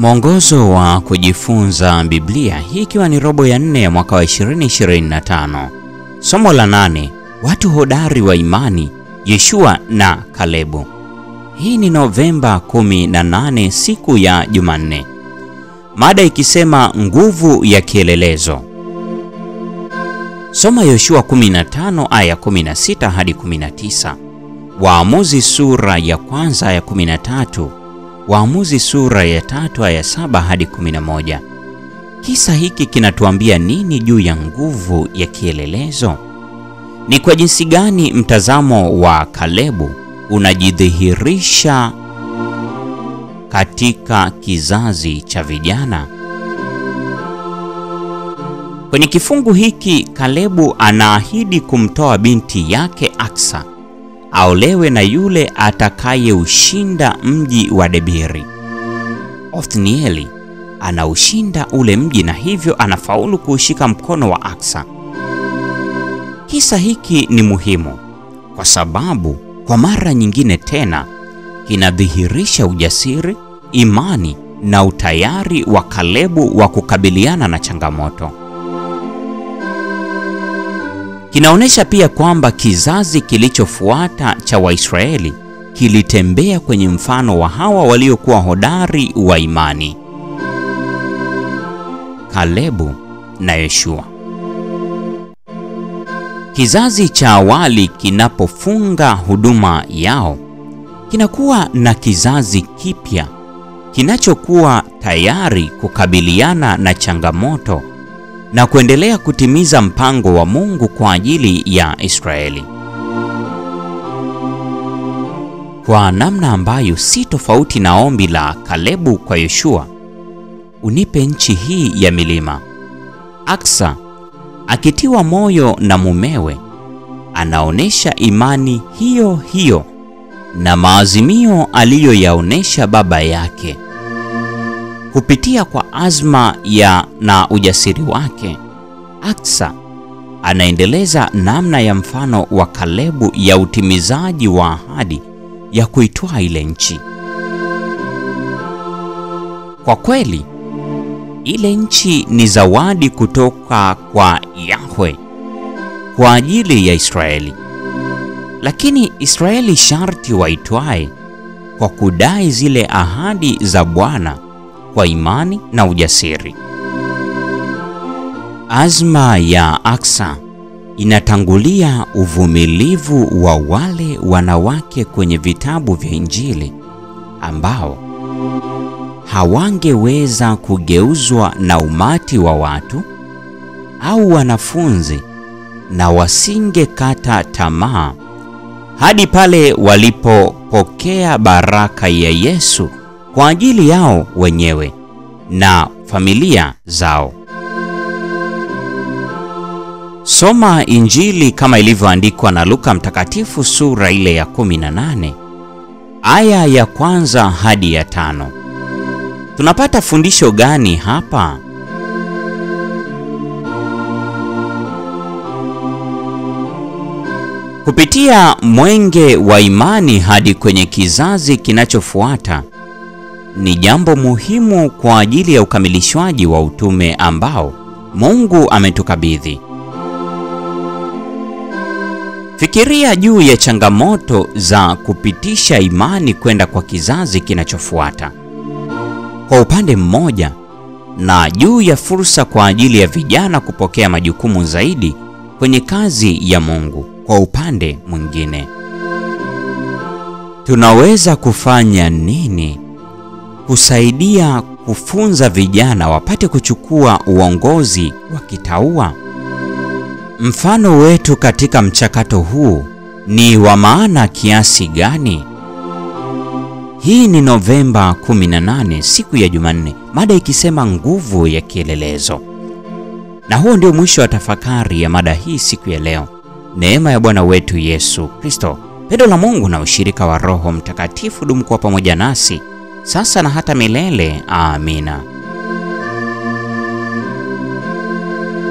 Mwongozo wa kujifunza Biblia, hii ikiwa ni robo ya 4 ya mwaka wa 2025. Somo la 8, watu hodari wa imani, Yoshua na Kalebu. Hii ni Novemba 18, siku ya Jumanne. Mada ikisema nguvu ya kielelezo. Soma Yoshua 15 aya 16 hadi 19. Waamuzi sura ya kwanza aya 13. Waamuzi sura ya 3 aya 7 hadi 11. Kisa hiki kinatuambia nini juu ya nguvu ya kielelezo? Ni kwa jinsi gani mtazamo wa Kalebu unajidhihirisha katika kizazi cha vijana? Kwenye kifungu hiki Kalebu anaahidi kumtoa binti yake Aksa aolewe na yule atakayeushinda mji wa Debiri. Othnieli anaushinda ule mji na hivyo anafaulu kuushika mkono wa Aksa. Kisa hiki ni muhimu kwa sababu kwa mara nyingine tena kinadhihirisha ujasiri, imani na utayari wa Kalebu wa kukabiliana na changamoto. Kinaonyesha pia kwamba kizazi kilichofuata cha Waisraeli kilitembea kwenye mfano wa hawa waliokuwa hodari wa imani, Kalebu na Yoshua. Kizazi cha awali kinapofunga huduma yao, kinakuwa na kizazi kipya kinachokuwa tayari kukabiliana na changamoto na kuendelea kutimiza mpango wa Mungu kwa ajili ya Israeli. Kwa namna ambayo si tofauti na ombi la Kalebu kwa Yoshua, unipe nchi hii ya milima. Aksa, akitiwa moyo na mumewe, anaonesha imani hiyo hiyo na maazimio aliyoyaonesha baba yake. Kupitia kwa azma na ujasiri wake, Aksa anaendeleza namna ya mfano wa Kalebu ya utimizaji wa ahadi ya kuitwaa ile nchi. Kwa kweli, ile nchi ni zawadi kutoka kwa Yahwe kwa ajili ya Israeli. Lakini Israeli sharti waitwae kwa kudai zile ahadi za Bwana kwa imani na ujasiri. Azma ya Aksa inatangulia uvumilivu wa wale wanawake kwenye vitabu vya Injili ambao hawangeweza kugeuzwa na umati wa watu au wanafunzi na wasingekata tamaa hadi pale walipopokea baraka ya Yesu kwa ajili yao wenyewe na familia zao. Soma Injili kama ilivyoandikwa na Luka mtakatifu sura ile ya 18 aya ya 1 hadi ya 5. Tunapata fundisho gani hapa? Kupitia mwenge wa imani hadi kwenye kizazi kinachofuata, ni jambo muhimu kwa ajili ya ukamilishwaji wa utume ambao Mungu ametukabidhi. Fikiria juu ya changamoto za kupitisha imani kwenda kwa kizazi kinachofuata kwa upande mmoja, na juu ya fursa kwa ajili ya vijana kupokea majukumu zaidi kwenye kazi ya Mungu kwa upande mwingine. Tunaweza kufanya nini kusaidia kufunza vijana wapate kuchukua uongozi wa kitauwa? Mfano wetu katika mchakato huu ni wa maana kiasi gani? Hii ni Novemba 18, siku ya Jumanne, mada ikisema nguvu ya kielelezo. Na huo ndio mwisho wa tafakari ya mada hii siku ya leo. Neema ya Bwana wetu Yesu Kristo, pendo la Mungu na ushirika wa Roho Mtakatifu dumu kuwa pamoja nasi sasa na hata milele. Amina.